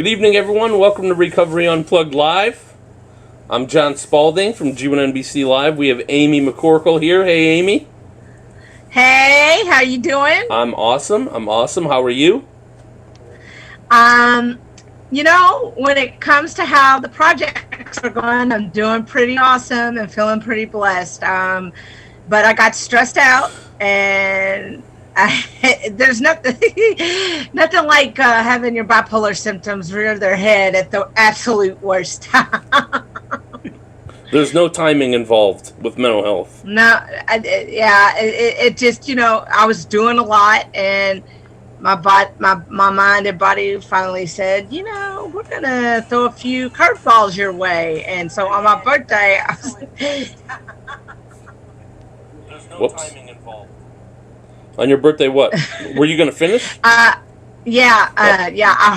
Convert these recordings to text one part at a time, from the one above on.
Good evening, everyone. Welcome to Recovery Unplugged Live. I'm John Spalding from G1NBC Live. We have Amy McCorkle here. Hey, Amy. Hey, how you doing? I'm awesome. How are you? When it comes to how the projects are going, I'm doing pretty awesome and feeling pretty blessed. But I got stressed out, and there's nothing like having your bipolar symptoms rear their head at the absolute worst time. There's no timing involved with mental health. No, it just, I was doing a lot, and my mind and body finally said, we're going to throw a few curveballs your way. And so on my birthday, I was like, there's no timing involved. On your birthday, what? Were you going to finish? I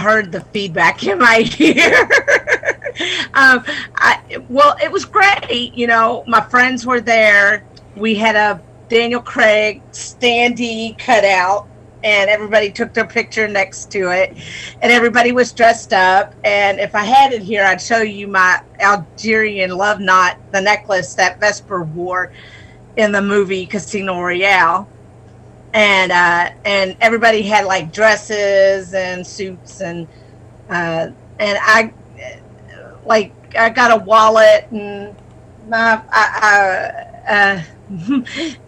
heard the feedback in my ear. It was great. My friends were there. We had a Daniel Craig standee cut out, and everybody took their picture next to it, and everybody was dressed up. And if I had it here, I'd show you my Algerian love knot, the necklace that Vesper wore in the movie Casino Royale. And everybody had like dresses and suits, and I got a wallet, and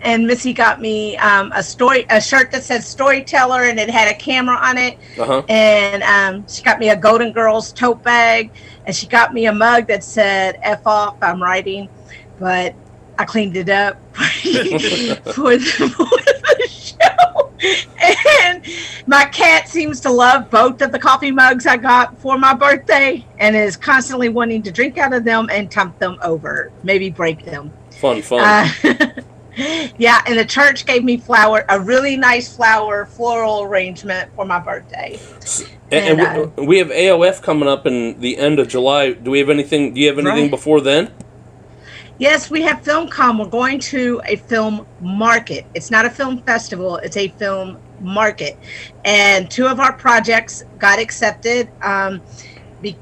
and Missy got me a shirt that said storyteller, and it had a camera on it. Uh-huh. And she got me a Golden Girls tote bag, and she got me a mug that said "F off, I'm writing," but I cleaned it up for the show. And my cat seems to love both of the coffee mugs I got for my birthday, and is constantly wanting to drink out of them and dump them over, maybe break them. Fun. Yeah, and the church gave me a really nice floral arrangement for my birthday. And we have AOF coming up in the end of July. Do you have anything before then? Yes, we have FilmCon. We're going to a film market. It's not a film festival. It's a film market. And 2 of our projects got accepted. You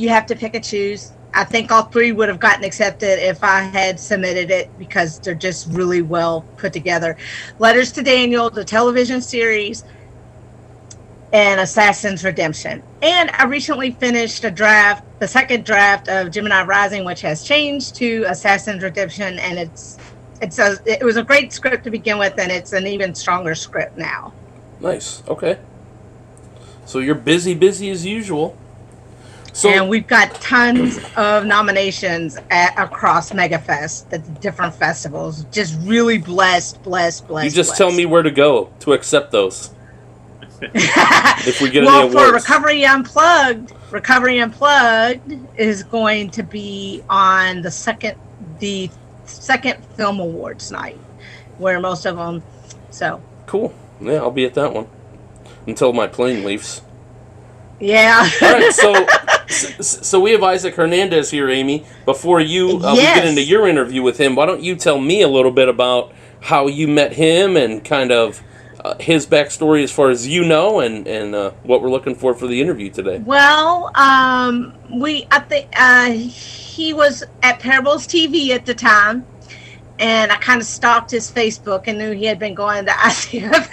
have to pick and choose. I think all 3 would have gotten accepted if I had submitted it, because they're just really well put together. Letters to Daniel, the television series, and Assassin's Redemption. And I recently finished the second draft of Gemini Rising, which has changed to Assassin's Redemption, and it was a great script to begin with, and it's an even stronger script now. Nice. Okay. So you're busy as usual. And we've got tons of nominations across MegaFest at the different festivals. Just really blessed. You just tell me where to go to accept those. If we get any awards. For Recovery Unplugged is going to be on the second film awards night, where most of them. So cool. Yeah, I'll be at that one until my plane leaves. Yeah. All right. So we have Isaac Hernandez here, Amy. Before we get into your interview with him, why don't you tell me a little bit about how you met him and kind of his backstory as far as and what we're looking for the interview today. Well, he was at Parables TV at the time, and I kind of stalked his Facebook and knew he had been going to ICFF.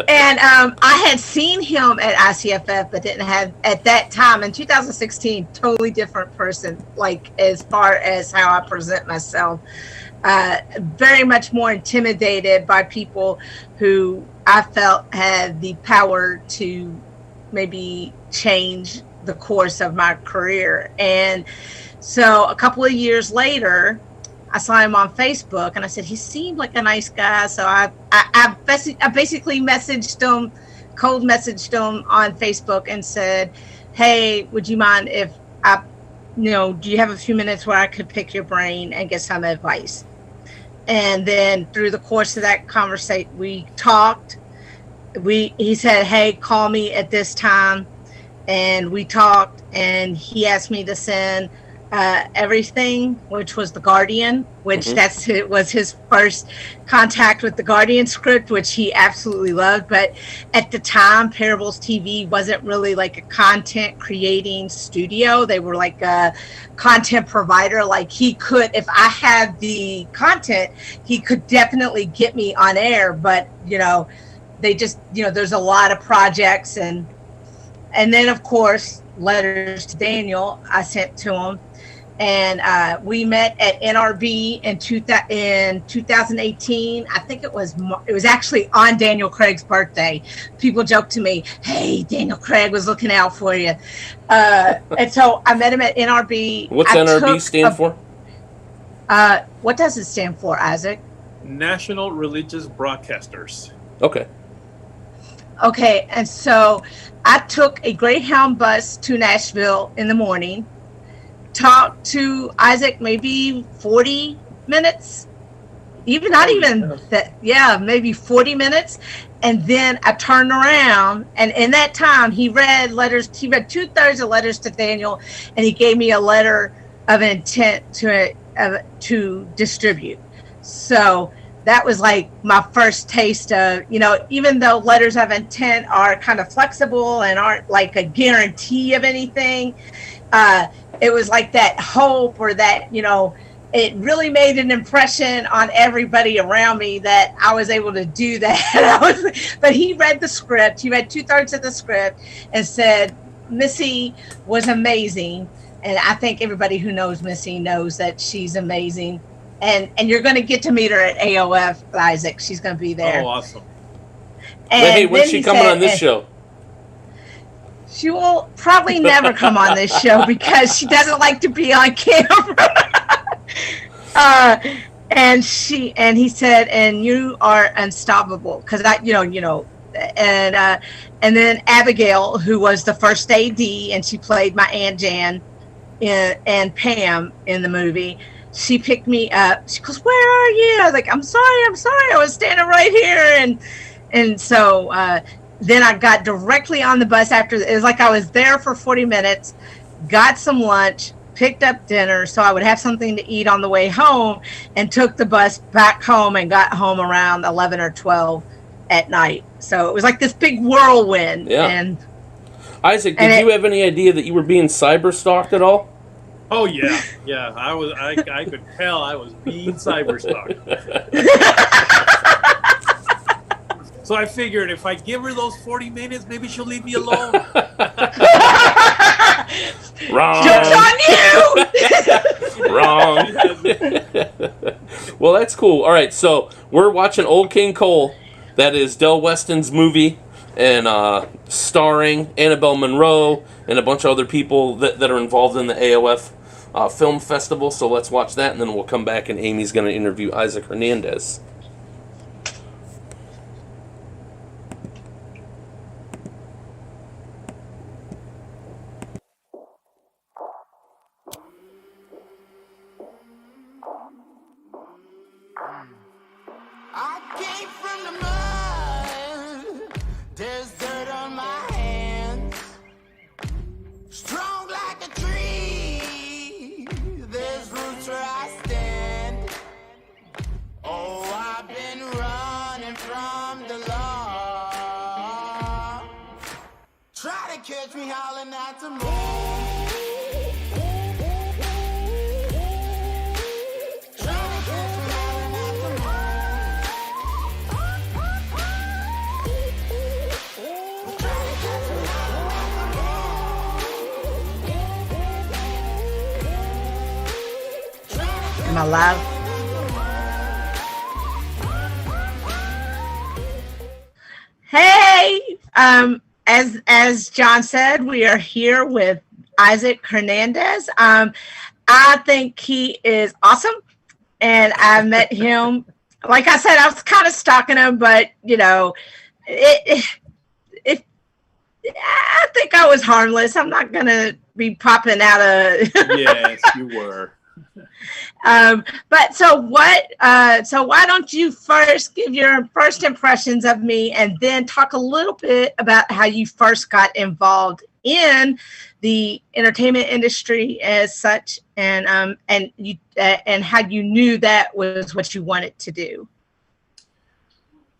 And I had seen him at ICFF, but didn't have, at that time, in 2016, totally different person, like as far as how I present myself. Very much more intimidated by people who I felt had the power to maybe change the course of my career. And so a couple of years later, I saw him on Facebook, and I said, he seemed like a nice guy. So I basically cold messaged him on Facebook and said, hey, would you mind if do you have a few minutes where I could pick your brain and get some advice? And then through the course of that conversation, we talked. He said, hey, call me at this time. And we talked, and he asked me to send Everything, which was The Guardian, which was his first contact with the Guardian script, which he absolutely loved. But at the time, Parables TV wasn't really like a content creating studio. They were like a content provider. Like he could, if I had the content, he could definitely get me on air. But, they just, there's a lot of projects. And then, of course, Letters to Daniel, I sent to him. And we met at NRB in 2018. I think it was actually on Daniel Craig's birthday. People joke to me, "Hey, Daniel Craig was looking out for you." And so I met him at NRB. What's NRB stand for? What does it stand for, Isaac? National Religious Broadcasters. Okay. Okay, and so I took a Greyhound bus to Nashville in the morning. Talked to Isaac maybe 40 minutes, maybe 40 minutes. And then I turned around, and in that time he read 2/3 of Letters to Daniel, and he gave me a letter of intent to distribute. So that was like my first taste of, even though letters of intent are kind of flexible and aren't like a guarantee of anything, it was like that hope, or that, it really made an impression on everybody around me that I was able to do that. But he read the script. He read 2/3 of the script and said, Missy was amazing. And I think everybody who knows Missy knows that she's amazing. And you're going to get to meet her at AOF, Isaac. She's going to be there. Oh, awesome. And hey, when's she coming on this show? She will probably never come on this show because she doesn't like to be on camera. And he said, and you are unstoppable, because and then Abigail, who was the first AD, and she played my Aunt Jan and Pam in the movie. She picked me up. She goes, "Where are you?" I was like, I'm sorry. I was standing right here. And so then I got directly on the bus after. It was like I was there for 40 minutes, got some lunch, picked up dinner so I would have something to eat on the way home, and took the bus back home and got home around 11 or 12 at night. So it was like this big whirlwind. Yeah. And Isaac, did you have any idea that you were being cyber stalked at all? Oh yeah. I could tell I was being cyber stalked. So I figured if I give her those 40 minutes, maybe she'll leave me alone. Wrong. Joke's on you. Wrong. Well, that's cool. All right, so we're watching Old King Cole. That is Del Weston's movie, and starring Annabelle Monroe and a bunch of other people that are involved in the AOF film festival. So let's watch that, and then we'll come back, and Amy's going to interview Isaac Hernandez. I came from the mud. There's dirt on my hands. Strong like a tree. There's roots where I stand. Oh, I've been running from the law. Try to catch me howling at the moon. Am I live? Hey, as John said, we are here with Isaac Hernandez. I think he is awesome, and I met him. Like I said, I was kind of stalking him, but I think I was harmless. I'm not gonna be popping out of. Yes, you were. But so what? So why don't you first give your first impressions of me, and then talk a little bit about how you first got involved in the entertainment industry as such, and you and how you knew that was what you wanted to do.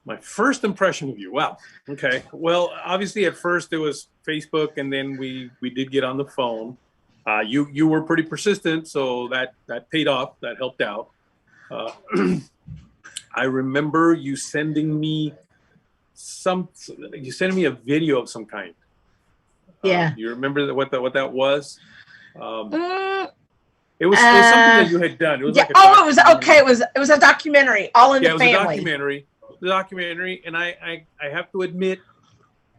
My first impression of you. Wow. Okay. Well, obviously at first it was Facebook, and then we did get on the phone. You were pretty persistent, so that paid off. That helped out. I remember you sending me a video of some kind. Yeah. You remember what that was? It was something that you had done. It was like it was a documentary, All in the Family. Yeah, it was a documentary, and I have to admit,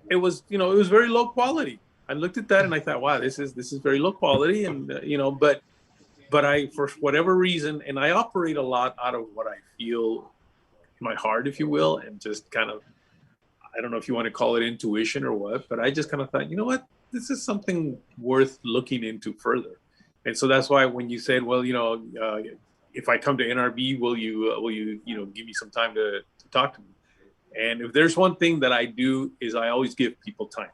it was very low quality. I looked at that and I thought, wow, this is very low quality, and but I, for whatever reason, and I operate a lot out of what I feel in my heart, if you will, and just kind of, I don't know if you want to call it intuition or what, but I just kind of thought, you know what, this is something worth looking into further. And so that's why when you said, well, if I come to NRB, will you give me some time to talk to me? And if there's one thing that I do, is I always give people time,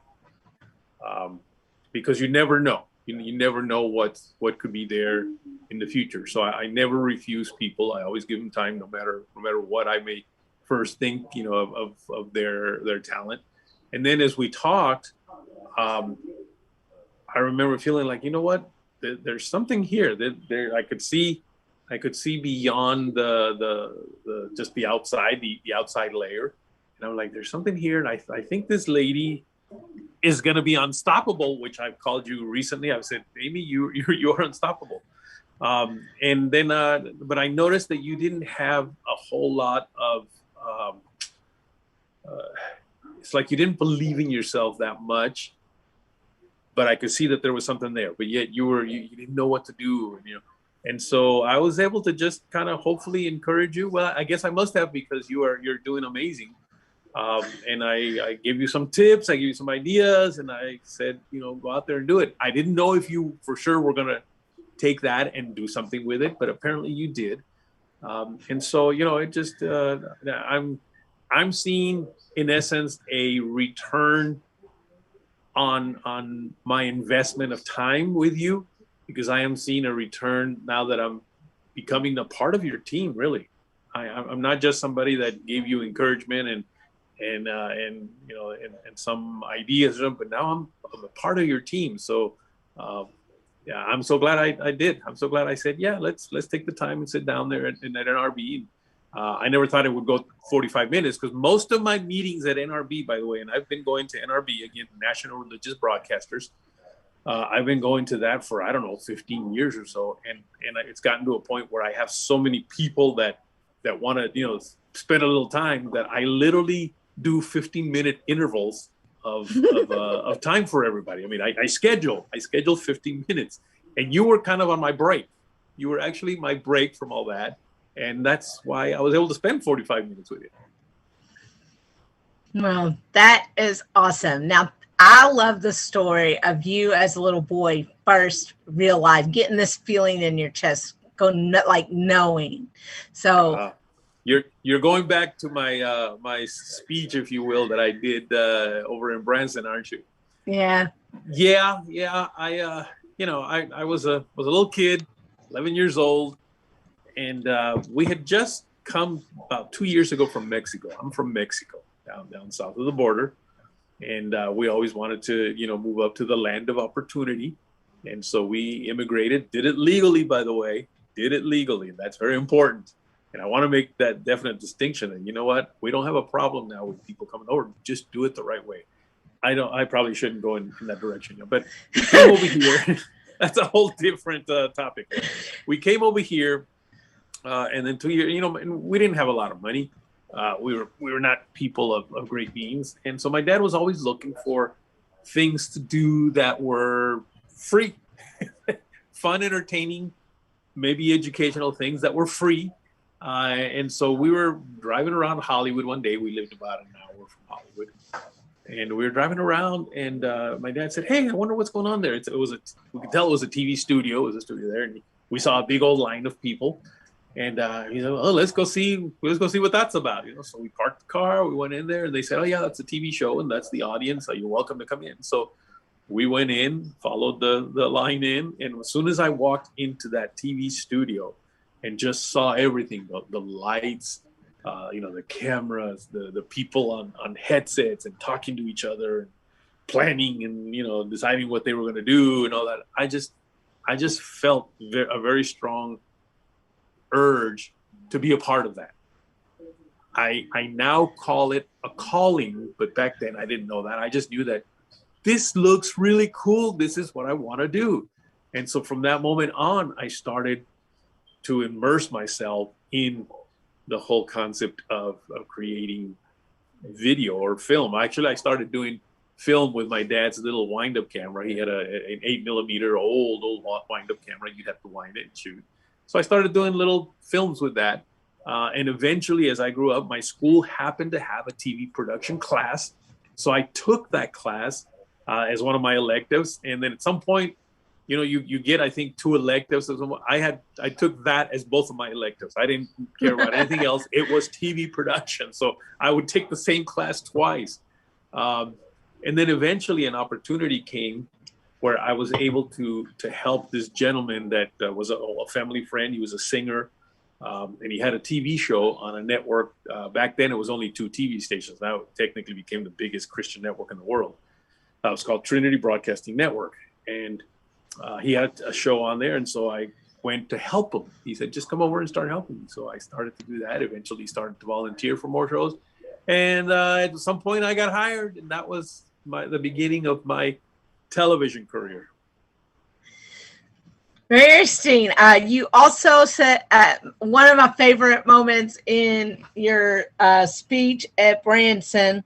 because you never know. You never know what could be there in the future. So I never refuse people. I always give them time, no matter what I may first think, of their talent. And then as we talked, I remember feeling like, you know what, there's something here that there I could see beyond the just the outside, the outside layer. And I'm like, there's something here, and I think this lady is going to be unstoppable, which I've called you recently. I've said, Amy, you're unstoppable. And then, but I noticed that you didn't have a whole lot of, it's like you didn't believe in yourself that much, but I could see that there was something there, but yet you didn't know what to do. And so I was able to just kind of hopefully encourage you. Well, I guess I must have, because you're doing amazing. And I gave you some tips, I gave you some ideas, and I said, go out there and do it. I didn't know if you for sure were going to take that and do something with it, but apparently you did. And so, it just, I'm seeing, in essence, a return on my investment of time with you, because I am seeing a return now that I'm becoming a part of your team. Really, I'm not just somebody that gave you encouragement and some ideas, but now I'm a part of your team. So yeah, I'm so glad I did. I'm so glad I said, yeah, let's take the time and sit down there at NRB. I never thought it would go 45 minutes, because most of my meetings at NRB, by the way, and I've been going to NRB, again, National Religious Broadcasters. I've been going to that for, 15 years or so. And it's gotten to a point where I have so many people that want to, spend a little time, that I literally do 15-minute intervals of time for everybody. I mean, I schedule 15 minutes, and you were kind of on my break. You were actually my break from all that. And that's why I was able to spend 45 minutes with you. Well, that is awesome. Now, I love the story of you as a little boy first realized, getting this feeling in your chest, knowing. So you're going back to my my speech, if you will, that I did over in Branson, aren't you? Yeah. Yeah. I was a little kid, 11 years old, and we had just come about 2 years ago from Mexico. I'm from Mexico, down south of the border. And we always wanted to, move up to the land of opportunity. And so we immigrated, did it legally, by the way, That's very important. And I want to make that definite distinction. And you know what? We don't have a problem now with people coming over. Just do it the right way. I probably shouldn't go in that direction, but we came over here. That's a whole different topic. We came over here, and then 2 years, and we didn't have a lot of money. We were not people of great means. And so my dad was always looking for things to do that were free, fun, entertaining, maybe educational things that were free. And so we were driving around Hollywood one day. We lived about an hour from Hollywood. And we were driving around, and my dad said, "Hey, I wonder what's going on there." We could tell it was a TV studio. It was a studio there. And we saw a big old line of people. And let's go see what that's about. So we parked the car, we went in there, and they said, "Oh yeah, that's a TV show, and that's the audience. So you're welcome to come in." So we went in, followed the line in, and as soon as I walked into that TV studio and just saw everything, the lights, the cameras, the people on headsets and talking to each other, and planning and deciding what they were going to do and all that, I just felt a very strong urge to be a part of that. I now call it a calling, but back then I didn't know that. I just knew that this looks really cool. This is what I want to do. And so from that moment on, I started to immerse myself in the whole concept of creating video or film. Actually, I started doing film with my dad's little wind-up camera. He had an 8mm old wind-up camera. You'd have to wind it and shoot. So I started doing little films with that. And eventually, as I grew up, my school happened to have a TV production class. So I took that class as one of my electives. And then at some point, you get, I think, 2 electives. I took that as both of my electives. I didn't care about anything else. It was TV production. So I would take the same class twice. And then eventually an opportunity came where I was able to help this gentleman that was a family friend. He was a singer, and he had a TV show on a network. Back then, it was only 2 TV stations. Now it technically became the biggest Christian network in the world. It was called Trinity Broadcasting Network. And he had a show on there, and so I went to help him. He said, just come over and start helping me. So I started to do that, eventually started to volunteer for more shows. And at some point, I got hired, and that was the beginning of my television career. Very interesting. You also said one of my favorite moments in your speech at Branson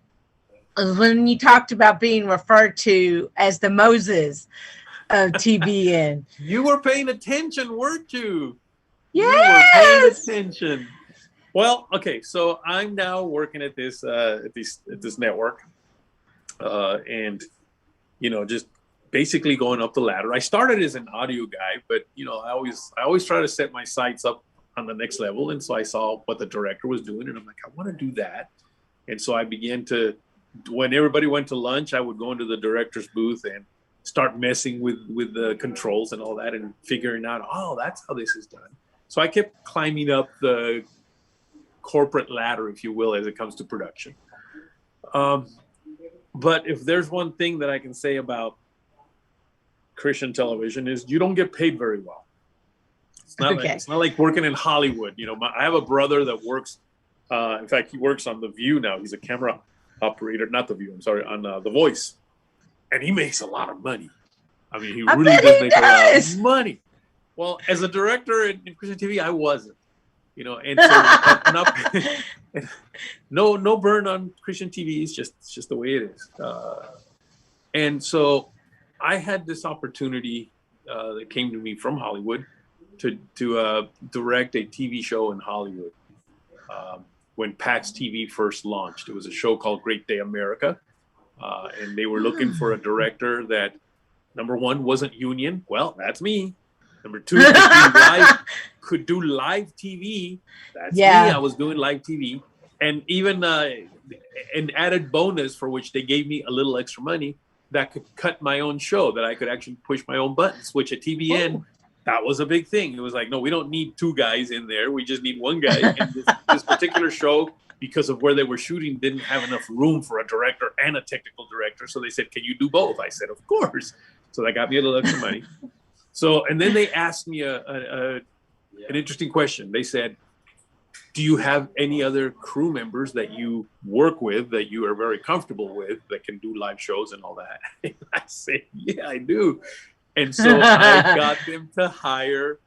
was when you talked about being referred to as the Moses of TBN. You were paying attention, weren't you? Yes. You were paying attention. Well, okay, so I'm now working at this network, and just basically going up the ladder. I started as an audio guy, but I always try to set my sights up on the next level. And so I saw what the director was doing, and I'm like, I want to do that. And so I began to, when everybody went to lunch, I would go into the director's booth and start messing with the controls and all that, and figuring out, that's how this is done. So I kept climbing up the corporate ladder, if you will, as it comes to production. But if there's one thing that I can say about Christian television is you don't get paid very well. It's not like working in Hollywood. I have a brother that works. In fact, he works on The View now. He's a camera operator, not The View. I'm sorry, on The Voice, and he makes a lot of money. I mean, he really does make a lot of money. Well, as a director in Christian TV, I wasn't. And so no burn on Christian TV. It's just the way it is. And so I had this opportunity that came to me from Hollywood to direct a TV show in Hollywood when PAX TV first launched. It was a show called Great Day America, and they were looking for a director that, number one, wasn't union. Well, that's me. Number two, could do live TV. That's me. I was doing live TV. And even an added bonus for which they gave me a little extra money that could cut my own show, that I could actually push my own buttons, which at TBN, that was a big thing. It was like, no, we don't need 2 guys in there. We just need 1 guy. And this particular show, because of where they were shooting, didn't have enough room for a director and a technical director. So they said, can you do both? I said, of course. So that got me a little extra money. So, and then they asked me an interesting question. They said, do you have any other crew members that you work with that you are very comfortable with that can do live shows and all that? And I said, yeah, I do. And so I got them to hire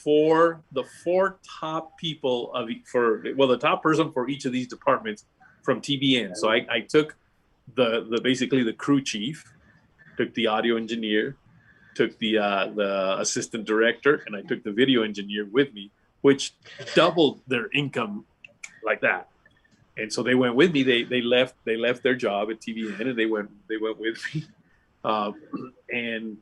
the 4 top people the top person for each of these departments from TBN. So I took basically the crew chief, took the audio engineer, took the assistant director, and I took the video engineer with me, which doubled their income like that. And so they went with me. They left their job at TBN, and they went with me. And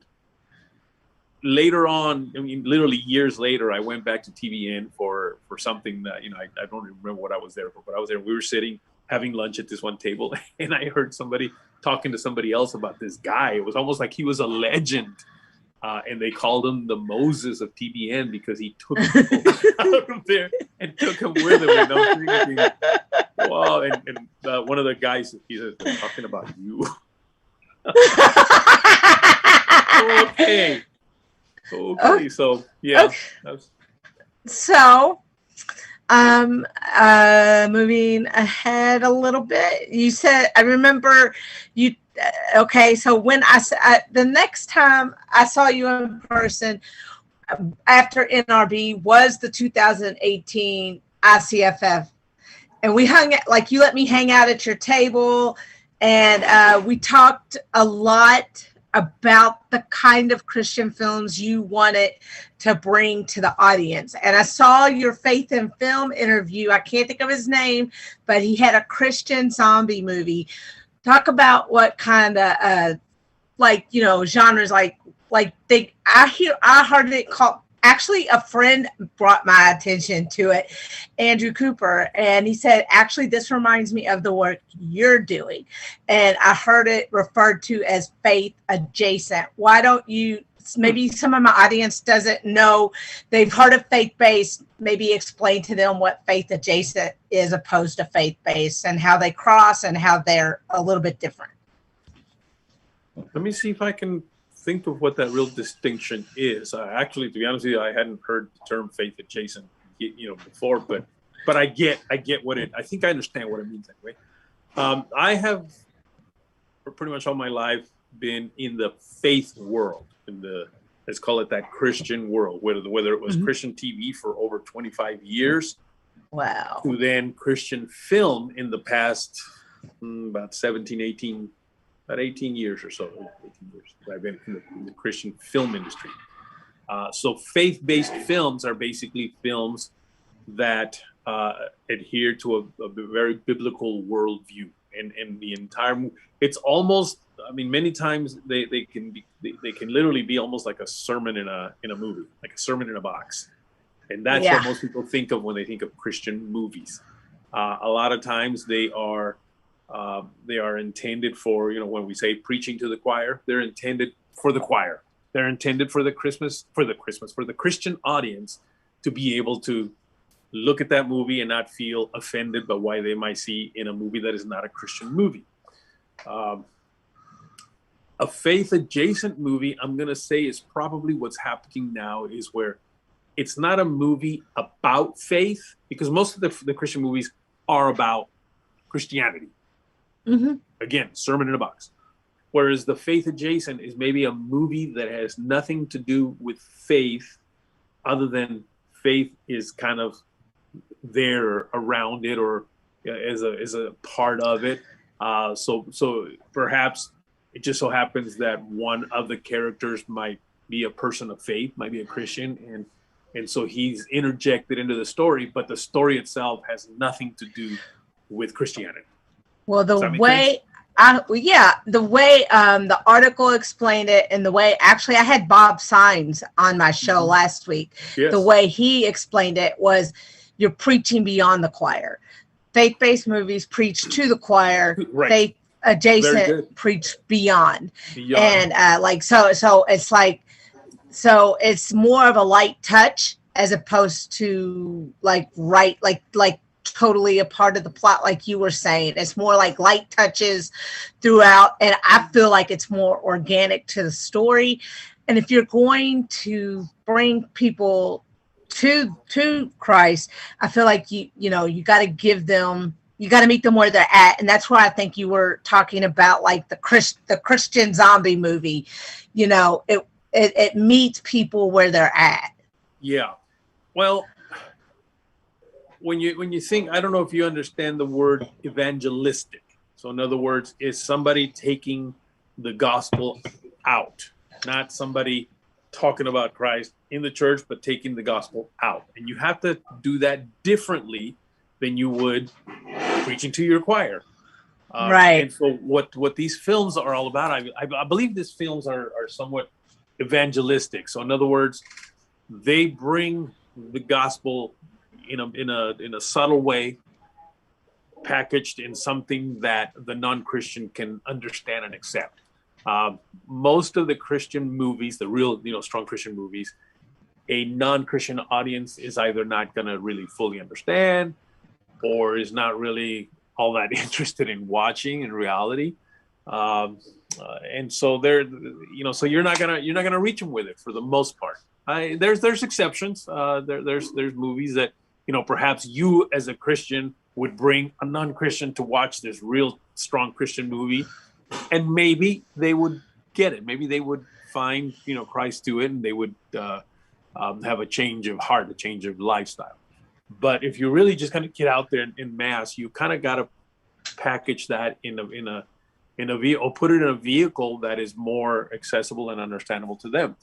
later on, I mean, literally years later, I went back to TBN for something that, I don't even remember what I was there for, but I was there. We were sitting having lunch at this one table, and I heard somebody talking to somebody else about this guy. It was almost like he was a legend. And they called him the Moses of TBN because he took people out of there and took him with him. And I'm thinking, wow. And one of the guys, he said, "We're talking about you." Okay. So, yeah. Okay. So, moving ahead a little bit, you said, I remember you, okay, so when the next time I saw you in person after NRB was the 2018 ICFF, and we hung out, like you let me hang out at your table, and we talked a lot about the kind of Christian films you wanted to bring to the audience. And I saw your Faith in Film interview. I can't think of his name, but he had a Christian zombie movie. Talk about what kind of genres I heard it called. Actually, a friend brought my attention to it, Andrew Cooper, and he said, actually, this reminds me of the work you're doing. And I heard it referred to as faith adjacent. Why don't you, maybe some of my audience doesn't know, they've heard of faith-based, maybe explain to them what faith adjacent is opposed to faith-based and how they cross and how they're a little bit different. Let me see if I can think of what that real distinction is. Actually, to be honest with you, I hadn't heard the term faith adjacent, before, but I get what it. I think I understand what it means anyway. I have, for pretty much all my life, been in the faith world, let's call it that Christian world, whether it was Christian TV for over 25 years, wow, to then Christian film in the past about 18 years or so. 18 years I've been in the Christian film industry. So faith-based films are basically films that adhere to a very biblical worldview, and the entire. It's almost. I mean, many times they can literally be almost like a sermon in a movie, like a sermon in a box, and that's what most people think of when they think of Christian movies. A lot of times they are intended for, when we say preaching to the choir, they're intended for the choir. They're intended for the Christian audience to be able to look at that movie and not feel offended by why they might see in a movie that is not a Christian movie. A faith adjacent movie, I'm going to say, is probably what's happening now, is where it's not a movie about faith, because most of the Christian movies are about Christianity. Again, sermon in a box. Whereas the faith adjacent is maybe a movie that has nothing to do with faith, other than faith is kind of there around it, or as a part of it. So perhaps it just so happens that one of the characters might be a person of faith, might be a Christian, and so he's interjected into the story, but the story itself has nothing to do with Christianity. Well, the way the article explained it, and the way, actually, I had Bob Sines on my show last week. Yes. The way he explained it was, you're preaching beyond the choir. Faith-based movies preach to the choir. Right. Faith adjacent preach beyond. And so it's like, so it's more of a light touch as opposed to like totally a part of the plot, like you were saying. It's more like light touches throughout, and I feel like it's more organic to the story. And if you're going to bring people to Christ, I feel like you got to give them, you got to meet them where they're at. And that's why I think you were talking about like the Christian zombie movie. It meets people where they're at. Yeah. Well, when you think, I don't know if you understand the word evangelistic. So in other words, is somebody taking the gospel out, not somebody talking about Christ in the church, but taking the gospel out. And you have to do that differently than you would preaching to your choir. Right. And so what these films are all about, I believe these films are somewhat evangelistic. So in other words, they bring the gospel in a subtle way, packaged in something that the non-Christian can understand and accept. Most of the Christian movies, the real, strong Christian movies, a non-Christian audience is either not going to really fully understand or is not really all that interested in watching in reality. And so so you're not gonna reach them with it for the most part. There's exceptions. There's movies that, perhaps you as a Christian would bring a non-Christian to watch this real strong Christian movie, and maybe they would get it. Maybe they would find, Christ to it, and they would have a change of heart, a change of lifestyle. But if you really just kind of get out there in mass, you kind of got to package that in a vehicle, or put it in a vehicle that is more accessible and understandable to them.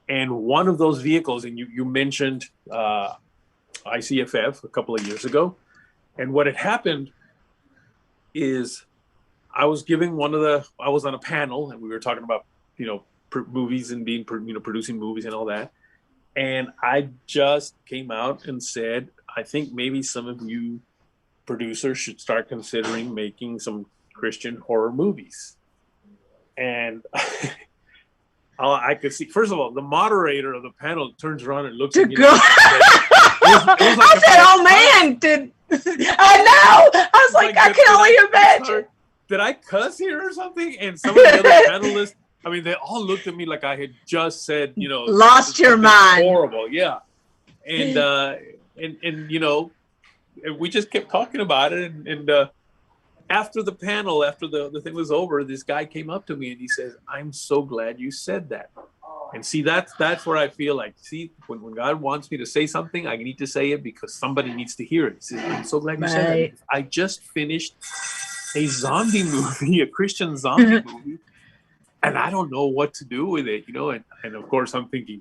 And one of those vehicles, and you mentioned ICFF a couple of years ago, and what had happened is I was on a panel, and we were talking about movies and being producing movies and all that, and I just came out and said, I think maybe some of you producers should start considering making some Christian horror movies. And I could see, first of all, the moderator of the panel turns around and looks at me. I said, "Oh man, I know." I was like, I can only imagine. Did I cuss here or something? And some of the other panelists, they all looked at me like I had just said, lost your mind. Horrible, yeah. And we just kept talking about it. And after the panel, after the thing was over, this guy came up to me and he says, "I'm so glad you said that." And see, that's where I feel like, when God wants me to say something, I need to say it because somebody needs to hear it. He says, "I'm so glad you said that. I just finished a zombie movie, a Christian zombie movie, and I don't know what to do with it, And of course, I'm thinking,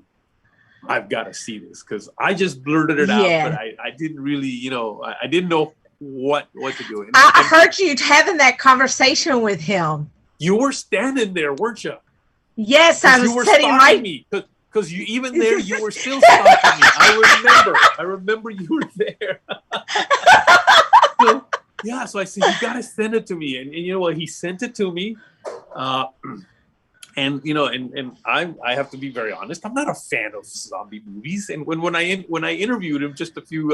I've got to see this because I just blurted it out, but I didn't really, I didn't know what to do. And I heard you having that conversation with him. You were standing there, weren't you? Yes, I was sitting right. Because you even there, you were still stalking me. I remember you were there. So I said, "You got to send it to me." And you know what? He sent it to me. And I have to be very honest. I'm not a fan of zombie movies. And when I interviewed him just a few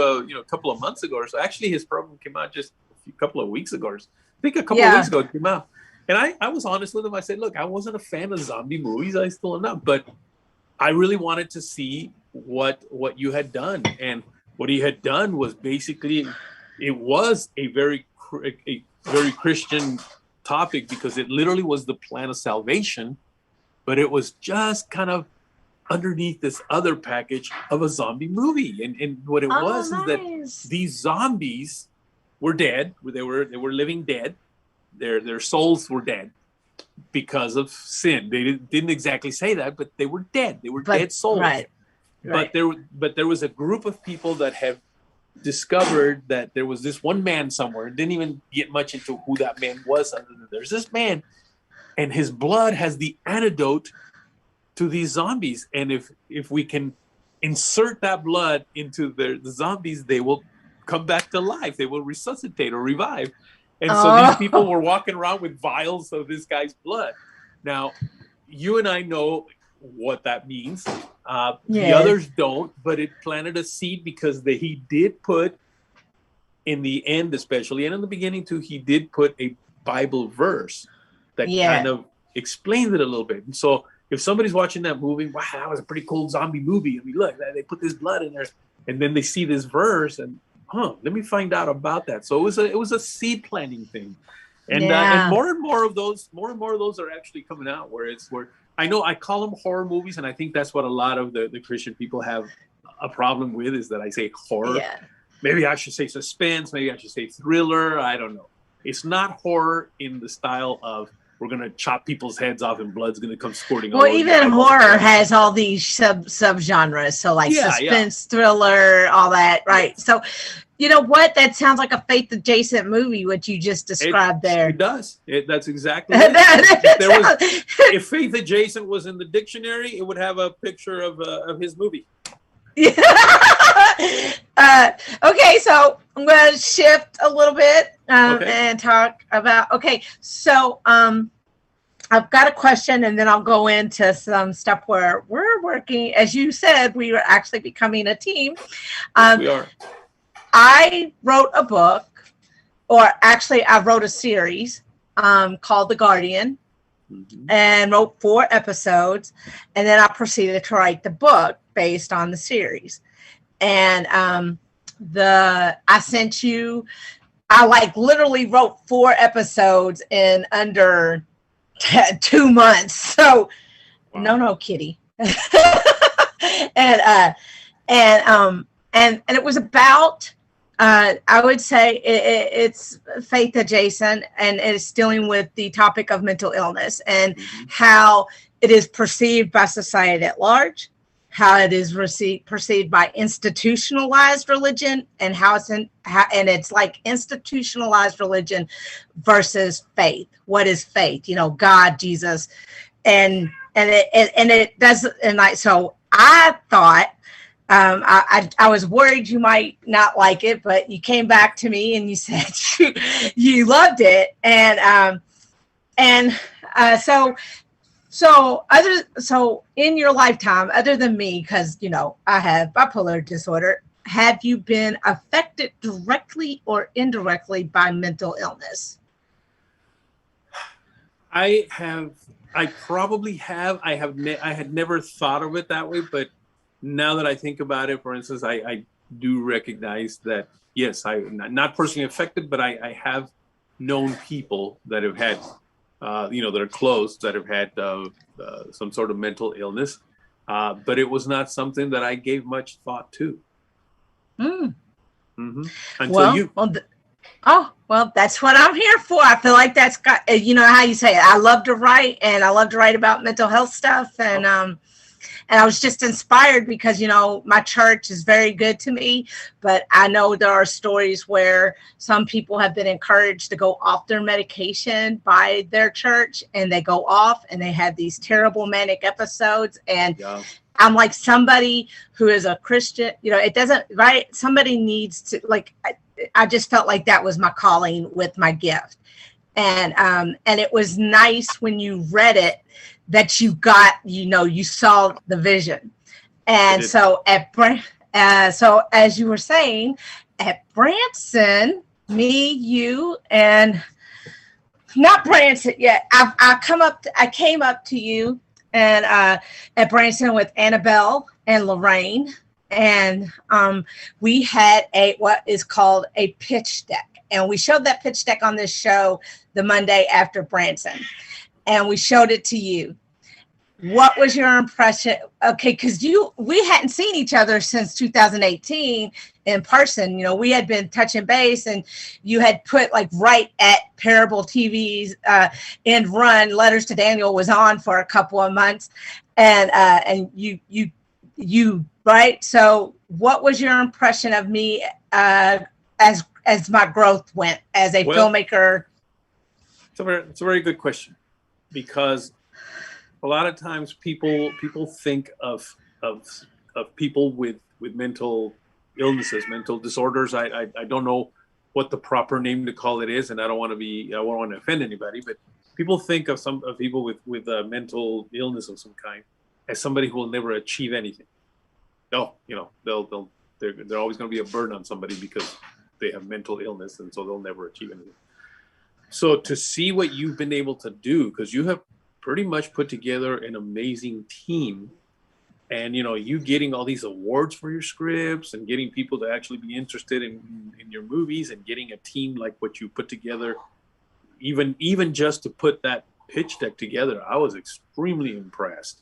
couple of months ago or so, actually his program came out just a couple of weeks ago. I think a couple of weeks ago it came out. And I was honest with him. I said, "Look, I wasn't a fan of zombie movies. I still am not. But I really wanted to see what you had done." And what he had done was basically, it was a very Christian topic because it literally was the plan of salvation. But it was just kind of underneath this other package of a zombie movie. And what it was is that these zombies were dead. They were living dead. Their souls were dead because of sin. They didn't exactly say that, but they were dead. They were dead souls. Right. But there was a group of people that have discovered that there was this one man somewhere. Didn't even get much into who that man was. Other than there's this man. And his blood has the antidote to these zombies. And if we can insert that blood into the zombies, they will come back to life. They will resuscitate or revive. And so these people were walking around with vials of this guy's blood. Now, you and I know what that means. The others don't, but it planted a seed because he did put, in the end especially, and in the beginning too, he did put a Bible verse that kind of explains it a little bit. And so if somebody's watching that movie, wow, that was a pretty cool zombie movie. Look, they put this blood in there, and then they see this verse, and let me find out about that. So it was a seed planting thing, and more and more of those are actually coming out. Where I know I call them horror movies, and I think that's what a lot of the Christian people have a problem with, is that I say horror. Yeah. Maybe I should say suspense. Maybe I should say thriller. I don't know. It's not horror in the style of we're going to chop people's heads off and blood's going to come squirting. Well, even horror has all these subgenres. So like suspense, thriller, all that. Right. So, you know what? That sounds like a faith adjacent movie, what you just described there. It does. That's exactly it. If faith adjacent was in the dictionary, it would have a picture of his movie. Okay, so I'm going to shift a little bit and talk about. Okay, so I've got a question, and then I'll go into some stuff where we're working. As you said, we are actually becoming a team. Yes, we are. I wrote a book, or actually, I wrote a series called The Guardian, and wrote 4 episodes, and then I proceeded to write the book based on the series. And I sent you. I like literally wrote 4 episodes in under 2 months. So, wow. No, kitty. and it was about. I would say it's faith adjacent, and it's dealing with the topic of mental illness and how it is perceived by society at large, how it is perceived by institutionalized religion, and it's like institutionalized religion versus faith. What is faith? God, Jesus, and it does. And so I thought. I was worried you might not like it, but you came back to me and you said you loved it, so in your lifetime, other than me, because I have bipolar disorder, have you been affected directly or indirectly by mental illness? I probably have. I had never thought of it that way, but now that I think about it, for instance, I do recognize that, yes, I'm not personally affected, but I have known people that have had, that are close, that have had some sort of mental illness. But it was not something that I gave much thought to. Until you. Well, that's what I'm here for. I feel like that's got, how you say it. I love to write, and I love to write about mental health stuff. And I was just inspired because, my church is very good to me, but I know there are stories where some people have been encouraged to go off their medication by their church, and they go off and they have these terrible manic episodes. And I'm like, somebody who is a Christian, it doesn't, right? Somebody needs to, like, I just felt like that was my calling with my gift. And it was nice when you read it, that you got, you saw the vision. And so so as you were saying, at Branson, me, you, and not Branson yet. I came up to you and at Branson with Annabelle and Lorraine, and we had what is called a pitch deck. And we showed that pitch deck on this show the Monday after Branson. And we showed it to you. What was your impression? Okay, because we hadn't seen each other since 2018 in person. We had been touching base, and you had put like right at Parable TV's End Run. Letters to Daniel was on for a couple of months, and you right. So, what was your impression of me as my growth went as a filmmaker? It's a very good question. Because a lot of times people think of people with mental illnesses, mental disorders. I don't know what the proper name to call it is, and I don't want to offend anybody, but people think of people with a mental illness of some kind as somebody who will never achieve anything. No, they're always going to be a burden on somebody because they have mental illness, and so they'll never achieve anything. So to see what you've been able to do, because you have pretty much put together an amazing team, and you getting all these awards for your scripts and getting people to actually be interested in your movies, and getting a team like what you put together, even just to put that pitch deck together, I was extremely impressed.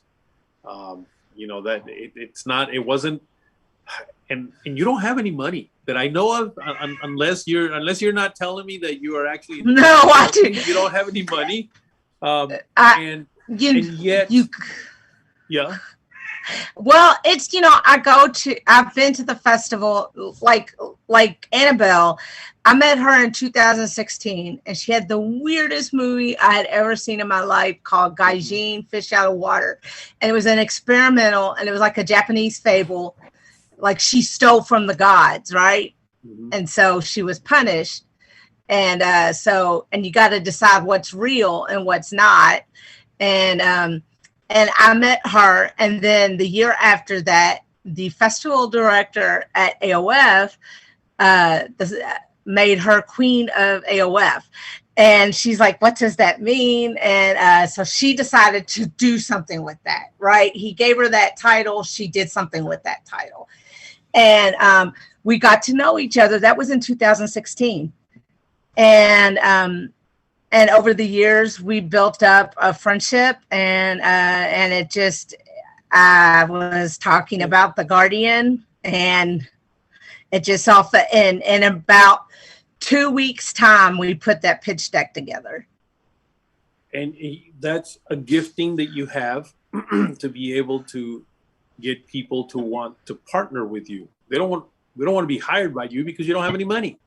That it wasn't, and you don't have any money that I know of, unless you're not telling me that you are actually. No, I do. You don't have any money, and yet, yeah. Well, it's I've been to the festival, like Annabelle. I met her in 2016, and she had the weirdest movie I had ever seen in my life called Gaijin, Fish Out of Water, and it was an experimental, and it was like a Japanese fable. like she stole from the gods, right? Mm-hmm. And so she was punished. And and you got to decide what's real and what's not. And I met her, and then the year after that, the festival director at AOF made her queen of AOF. And she's like, what does that mean? And so she decided to do something with that, right? He gave her that title. She did something with that title. And we got to know each other. That was in 2016. And over the years, we built up a friendship, and it just, I was talking about The Guardian, and it just off the end. In about 2 weeks' time, we put that pitch deck together. And that's a gifting that you have to be able to get people to want to partner with you. We don't want to be hired by you because you don't have any money.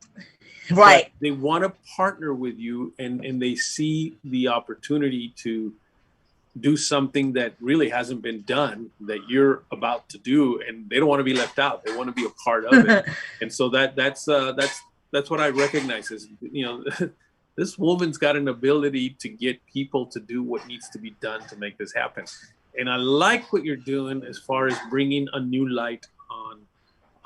Right. But they want to partner with you, and they see the opportunity to do something that really hasn't been done that you're about to do, and they don't want to be left out. They want to be a part of it. And so that's what I recognize is, this woman's got an ability to get people to do what needs to be done to make this happen. And I like what you're doing as far as bringing a new light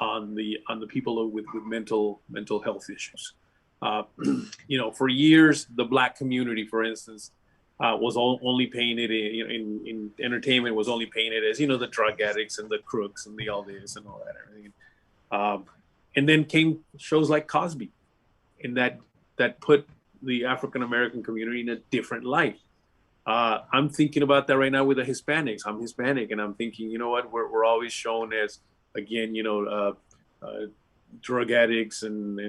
on the people with mental health issues. For years, the Black community, for instance, was only painted in entertainment, was only painted as, the drug addicts and the crooks and the all this and all that, everything. And then came shows like Cosby, and that put the African American community in a different light. I'm thinking about that right now with the Hispanics. I'm Hispanic, and I'm thinking, we're always shown as, again, drug addicts and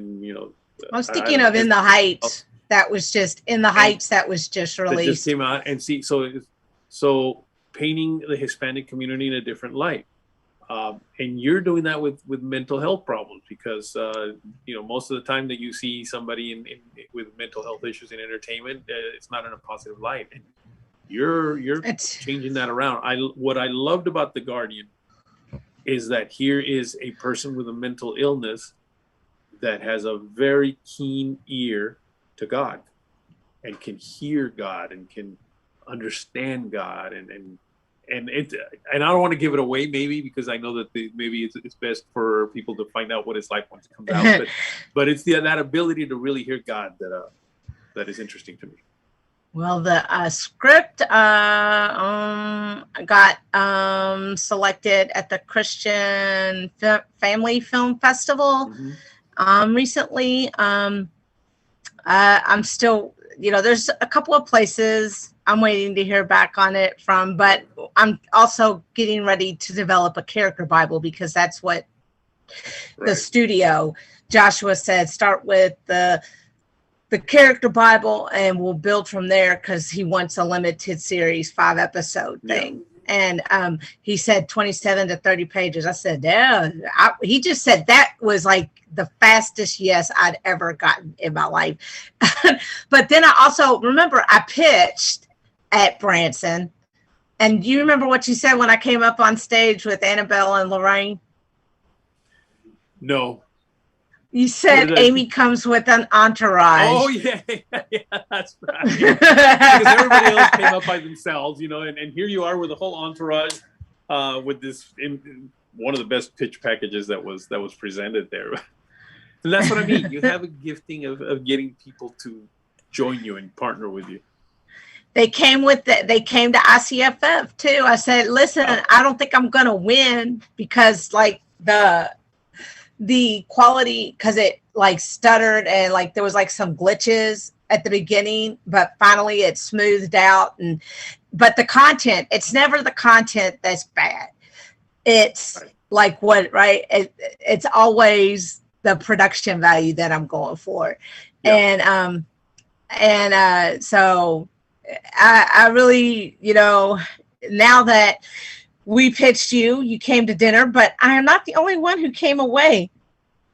I was thinking of In the Heights. That was just In the Heights. That was just released. That just came out, and see, so painting the Hispanic community in a different light, and you're doing that with mental health problems, because most of the time that you see somebody with mental health issues in entertainment, it's not in a positive light. And you're changing that around. What I loved about The Guardian is that here is a person with a mental illness that has a very keen ear to God, and can hear God, and can understand God, and I don't want to give it away, maybe, because I know that maybe it's best for people to find out what it's like once it comes out. But it's that ability to really hear God that is interesting to me. Well, the script got selected at the Christian Family Film Festival recently. I'm still, there's a couple of places I'm waiting to hear back on it from, but I'm also getting ready to develop a character Bible, because that's what the studio, Joshua said, start with the character Bible, and we'll build from there, because he wants a limited series 5-episode thing. Yeah. And he said 27 to 30 pages. I said, yeah. He just said that was like the fastest yes I'd ever gotten in my life. But then I also remember I pitched at Branson. And do you remember what you said when I came up on stage with Annabelle and Lorraine? No. You said Amy comes with an entourage. Oh, yeah, that's right. Because everybody else came up by themselves, and here you are with a whole entourage with this, one of the best pitch packages that was presented there. And that's what I mean. You have a gifting of getting people to join you and partner with you. They came to ICFF too. I said, listen, I don't think I'm going to win, because like the quality, because it like stuttered, and like there was like some glitches at the beginning, but finally it smoothed out. But the content, it's never the content that's bad. It's like it's always the production value that I'm going for. Yep. So I really, now that we pitched you came to dinner, but I am not the only one who came away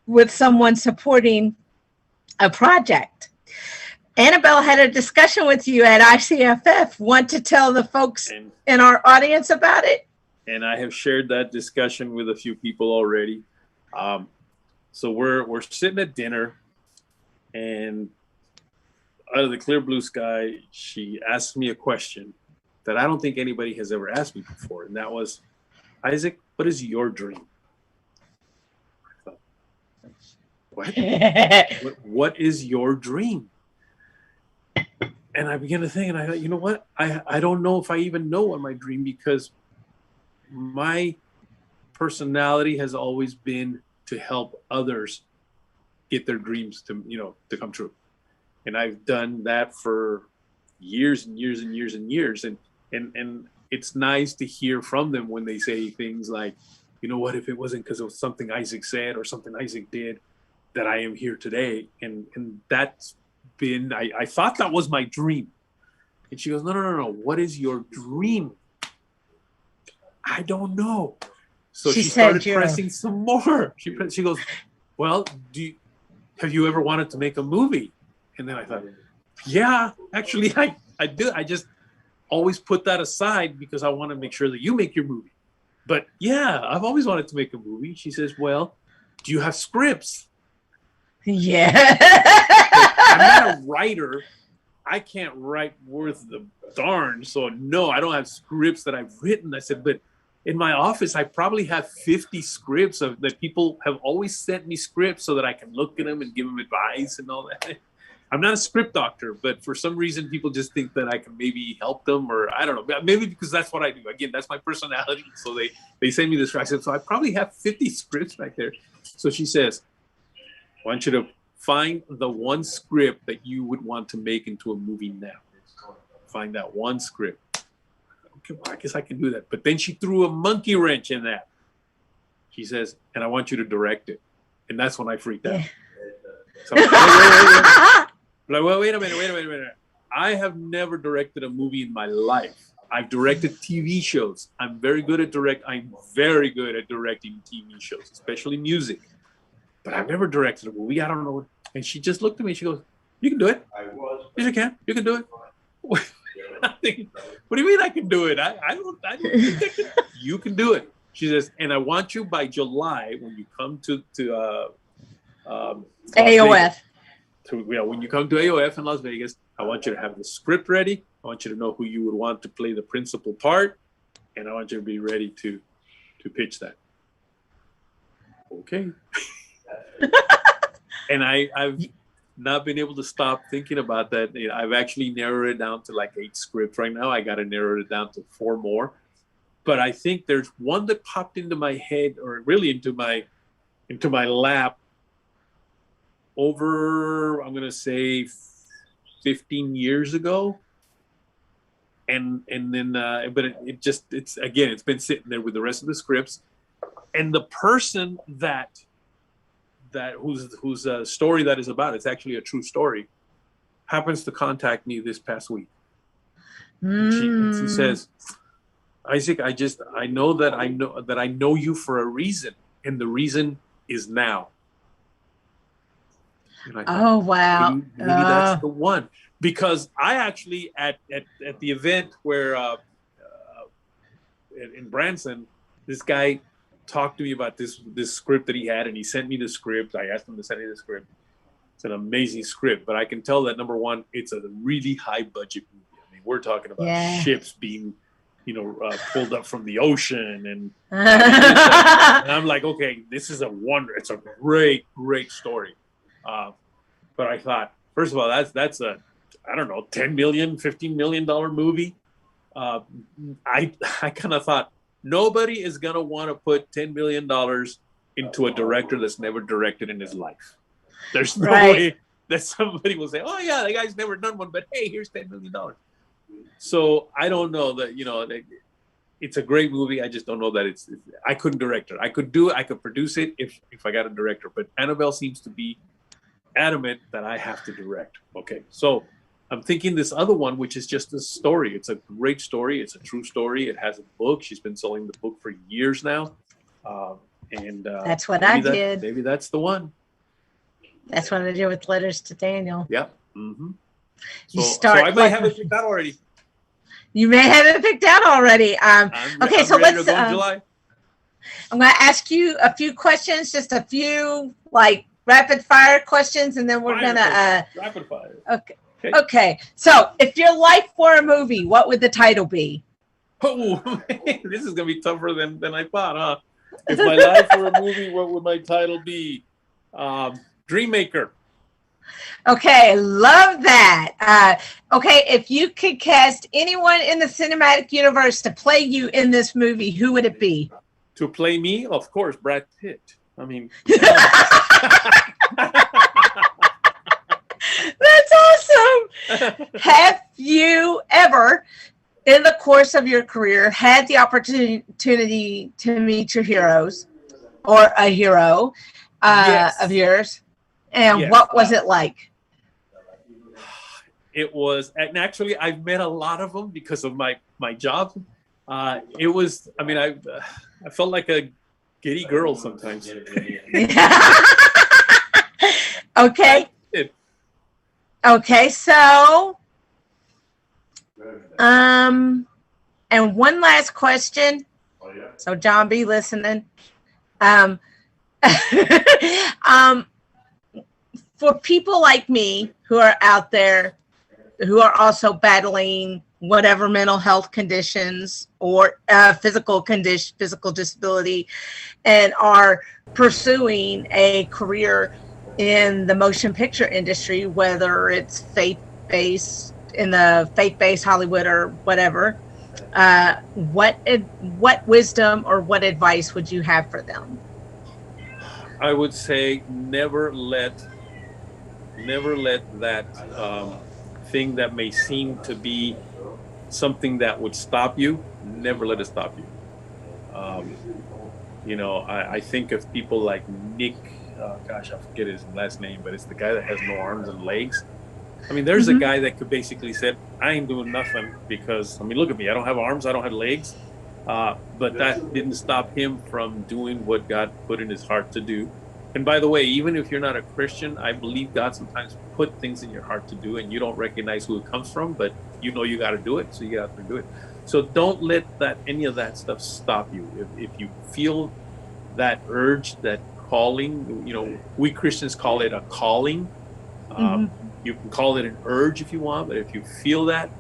with someone supporting a project. Annabelle had a discussion with you at ICFF. Want to tell the folks in our audience about it? and I have shared that discussion with a few people already. So we're sitting at dinner, and out of the clear blue sky, she asked me a question that I don't think anybody has ever asked me before, and that was, Isaac, what is your dream? I thought, what? What is your dream? And I began to think, and I thought, you know what? I don't know if I even know what my dream, because my personality has always been to help others get their dreams to come true. And I've done that for years and years and years and years. And it's nice to hear from them when they say things like, you know what, if it wasn't because of something Isaac said or something Isaac did, that I am here today. And that's been, I thought that was my dream. And she goes, no. What is your dream? I don't know. So she started pressing some more. She goes, well, have you ever wanted to make a movie? And then I thought, yeah, actually I do. I just always put that aside because I want to make sure that you make your movie. But yeah, I've always wanted to make a movie. She says, well, do you have scripts? Yeah. I'm not a writer. I can't write worth the darn. So no, I don't have scripts that I've written. I said, but in my office, I probably have 50 scripts that people have always sent me scripts so that I can look at them and give them advice and all that. I'm not a script doctor, but for some reason, people just think that I can maybe help them, or I don't know, maybe because that's what I do. Again, that's my personality. So they send me this. I said, so I probably have 50 scripts back there. So she says, I want you to find the one script that you would want to make into a movie now. Find that one script. Okay, well, I guess I can do that. But then she threw a monkey wrench in that. She says, and I want you to direct it. And that's when I freaked out. So wait a minute. I have never directed a movie in my life. I've directed TV shows. I'm very good at directing TV shows, especially music. But I've never directed a movie. I don't know. And she just looked at me. She goes, you can do it. Yes, you can. You can do it. I think, what do you mean I can do it? I don't think I can. You can do it. She says, and I want you by July, when you come to AOF. When you come to AOF in Las Vegas, I want you to have the script ready. I want you to know who you would want to play the principal part, and I want you to be ready to pitch that. Okay. And I've not been able to stop thinking about that. I've actually narrowed it down to like 8 scripts right now. I got to narrow it down to 4 more. But I think there's one that popped into my head, or really into my lap, over, I'm going to say 15 years ago. And then, but it's been sitting there with the rest of the scripts. And the person whose story that is about, it's actually a true story, happens to contact me this past week. She says, Isaac, I know that I know you for a reason, and the reason is now. And I thought, wow. Maybe that's the one. Because I actually, at the event where in Branson, this guy talked to me about this script that he had, and he sent me the script. I asked him to send me the script. It's an amazing script, but I can tell that, number one, it's a really high budget movie. I mean, we're talking about ships being, pulled up from the ocean, and I'm like, okay, this is a wonder. It's a great, great story. But I thought, first of all, that's a, I don't know, $10 million, $15 million movie. I kind of thought, nobody is going to want to put $10 million into a director that's never directed in his life. There's no way that somebody will say, oh, yeah, the guy's never done one, but hey, here's $10 million. So I don't know that, it's a great movie. I just don't know that I couldn't direct it. I could produce it if I got a director. But Annabelle seems to be adamant that I have to direct. Okay, so I'm thinking this other one, which is just a story. It's a great story. It's a true story. It has a book. She's been selling the book for years now. And that's what I did. Maybe that's the one. That's what I did with Letters to Daniel. Yeah. Mm-hmm. So I might have it picked out already. You may have it picked out already. Okay, so let's. July. I'm going to ask you a few questions, just a few like rapid fire questions, and then we're going to. Rapid fire. Okay. So, if your life were a movie, what would the title be? Oh, this is going to be tougher than I thought, huh? If my life were a movie, what would my title be? Dreammaker. Okay, love that. Okay, if you could cast anyone in the cinematic universe to play you in this movie, who would it be? To play me? Of course, Brad Pitt. I mean... That's awesome. Have you ever, in the course of your career, had the opportunity to meet your heroes or a hero of yours? And what was it like? It was, and actually, I've met a lot of them because of my job. It was, I mean, I felt like giddy girl sometimes. Okay. Okay, so, and one last question. So, John, be listening. For people like me who are out there, who are also battling whatever mental health conditions or physical disability, and are pursuing a career in the motion picture industry, whether it's faith-based Hollywood or whatever, what wisdom or what advice would you have for them? I would say never let that thing that may seem to be something that would stop you, never let it stop you. I think of people like Nick, I forget his last name, but it's the guy that has no arms and legs. I mean, there's a guy that could basically said, I ain't doing nothing because, I mean, look at me. I don't have arms. I don't have legs. But that didn't stop him from doing what God put in his heart to do. And by the way, even if you're not a Christian, I believe God sometimes put things in your heart to do and you don't recognize who it comes from, but you know you got to do it, so you got to do it. So don't let any of that stuff stop you. If you feel that urge, that calling, we Christians call it a calling. You can call it an urge if you want, but if you feel that,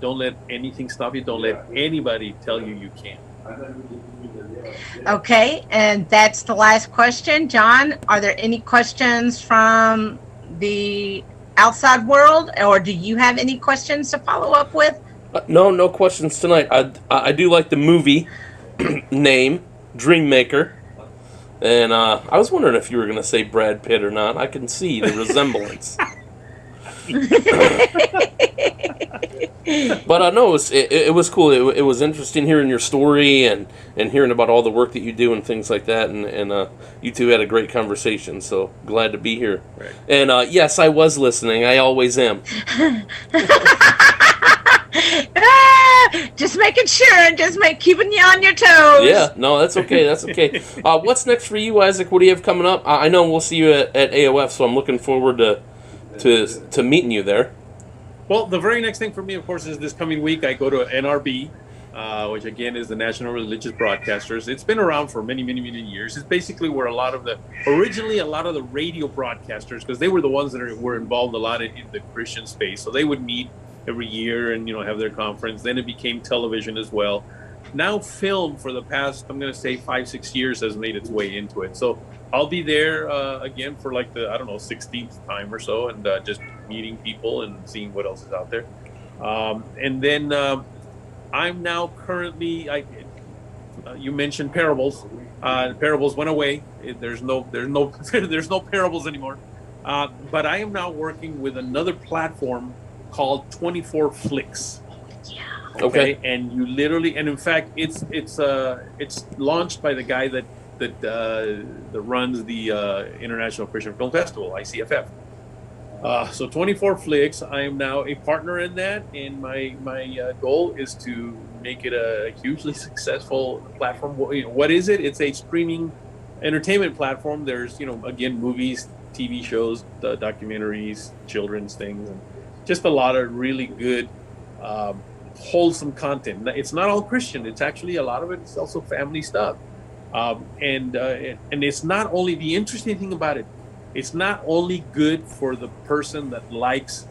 don't let anything stop you. Don't let anybody tell you can't. Okay, and that's the last question. John, are there any questions from the outside world, or do you have any questions to follow up with? No questions tonight. I do like the movie name, Dreammaker. And I was wondering if you were going to say Brad Pitt or not. I can see the resemblance. But no, it was cool. It was interesting hearing your story and hearing about all the work that you do and things like that. And you two had a great conversation. So glad to be here. Right. And yes, I was listening. I always am. Just making sure and keeping you on your toes. Yeah, no, that's okay. That's okay. What's next for you, Isaac? What do you have coming up? I know we'll see you at AOF, so I'm looking forward to meeting you there. Well, the very next thing for me, of course, is this coming week. I go to NRB, which again is the National Religious Broadcasters. It's been around for many, many, many years. It's basically where originally a lot of the radio broadcasters, because they were the ones that were involved a lot in the Christian space. So they would meet every year and have their conference. Then it became television as well. Now film for the past, I'm going to say 5-6 years has made its way into it. So I'll be there again for like the 16th time or so, and just meeting people and seeing what else is out there. And then I'm now currently, you mentioned parables. Parables went away. There's no parables anymore. But I am now working with another platform called 24 Flicks. Yeah. Okay. And you literally, and in fact, it's launched by the guy that runs the International Christian Film Festival, ICFF. So 24 Flicks, I am now a partner in that, and my goal is to make it a hugely successful platform. What is it? It's a streaming entertainment platform. There's again, movies, TV shows, documentaries, children's things, and just a lot of really good wholesome content. It's not all Christian. It's actually a lot of it is also family stuff. And it's not only, the interesting thing about it, it's not only good for the person that likes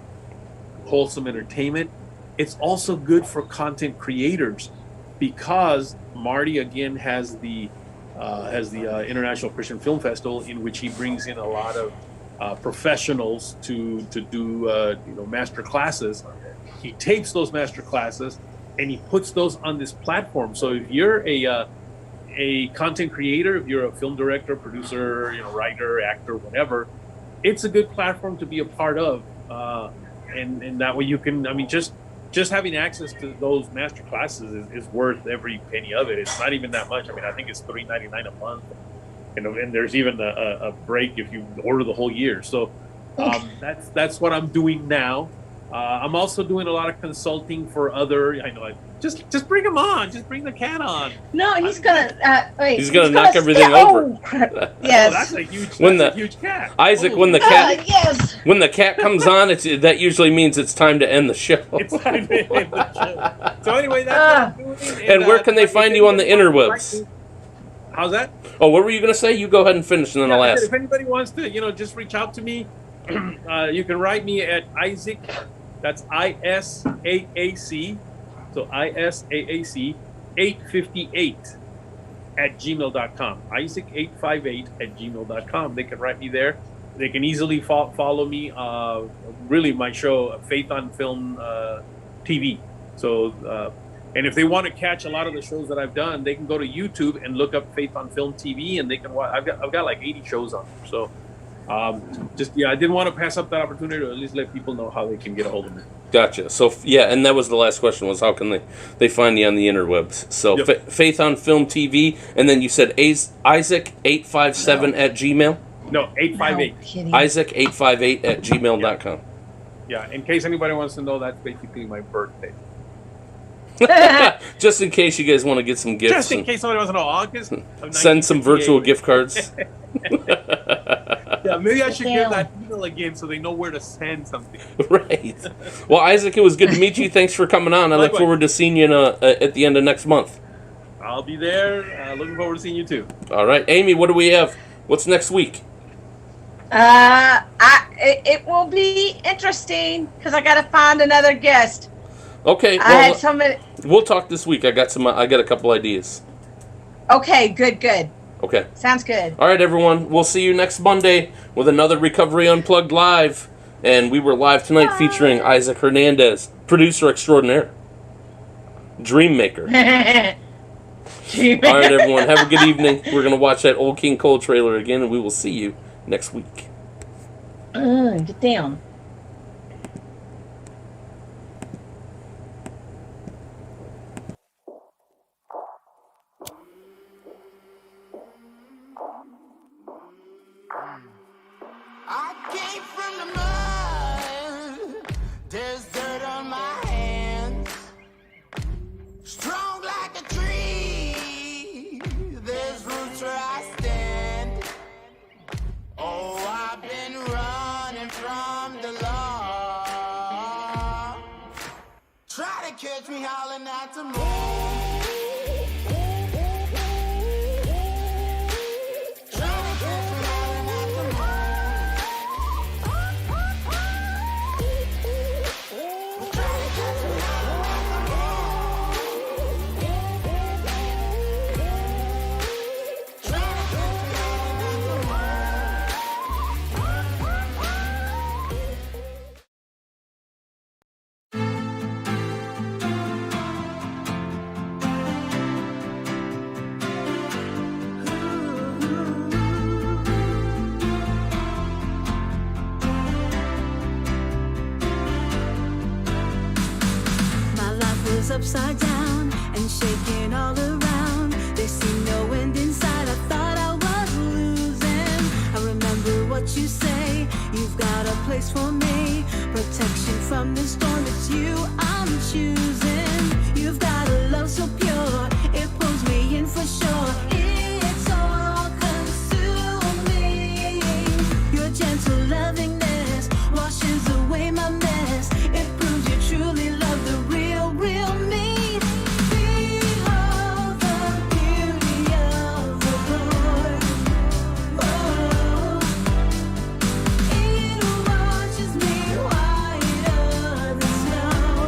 wholesome entertainment, it's also good for content creators, because Marty again has the International Christian Film Festival, in which he brings in a lot of professionals to do master classes. He tapes those master classes and he puts those on this platform. So if you're a content creator, if you're a film director, producer, writer, actor, whatever, it's a good platform to be a part of. And that way you can, just having access to those master classes is worth every penny of it. It's not even that much. I think it's $3.99 a month. And there's even a break if you order the whole year. So that's what I'm doing now. I'm also doing a lot of consulting for other. Just bring him on. Just bring the cat on. No, he's gonna wait. He's gonna knock everything over. Yes. Oh, that's a huge cat. Isaac, when the cat yes. when the cat comes on, that usually means it's time to end the show. It's time to end the show. So anyway, that's what I'm doing. And where can they find you on the interwebs? How's that? Oh, what were you gonna say? You go ahead and finish, and then I'll ask. If anybody wants to, just reach out to me. You can write me at Isaac. That's ISAAC. So ISAAC 858 at gmail.com. Isaac858 at gmail.com. They can write me there. They can easily follow me. Really, my show, Faith on Film TV. So, and if they want to catch a lot of the shows that I've done, they can go to YouTube and look up Faith on Film TV, and they can watch. I've got like 80 shows on there. So, I didn't want to pass up that opportunity to at least let people know how they can get a hold of me. Gotcha. So and that was the last question, was how can they find you on the interwebs? So yep. Faith on Film TV, and then you said Isaac857 at Gmail? No, 858. No, Isaac858 at gmail.com. Yeah, in case anybody wants to know, that's basically my birthday. Just in case you guys want to get some gifts. Just in case somebody wants to know, August. Send some virtual gift cards. Yeah, maybe I should give that email again so they know where to send something. Right. Well, Isaac, it was good to meet you. Thanks for coming on. I look forward to seeing you at the end of next month. I'll be there. Looking forward to seeing you too. All right. Amy, what do we have? What's next week? It will be interesting because I got to find another guest. Okay. Well, we'll talk this week. I got a couple ideas. Okay. Good. Okay. Sounds good. All right, everyone. We'll see you next Monday with another Recovery Unplugged live. And we were live tonight featuring Isaac Hernandez, producer extraordinaire, dream maker. All right, everyone. Have a good evening. We're going to watch that Old King Cole trailer again, and we will see you next week. Get down. I came from the mud. There's dirt on my hands. Strong like a tree. There's roots where I stand. Oh, I've been running from the law. Try to catch me howling at the moon. Upside down and shaking all around. They see no end inside. I thought I was losing. I remember what you say. You've got a place for me. Protection from the storm. It's you I'm choosing. You've got a love so pure. It pulls me in for sure.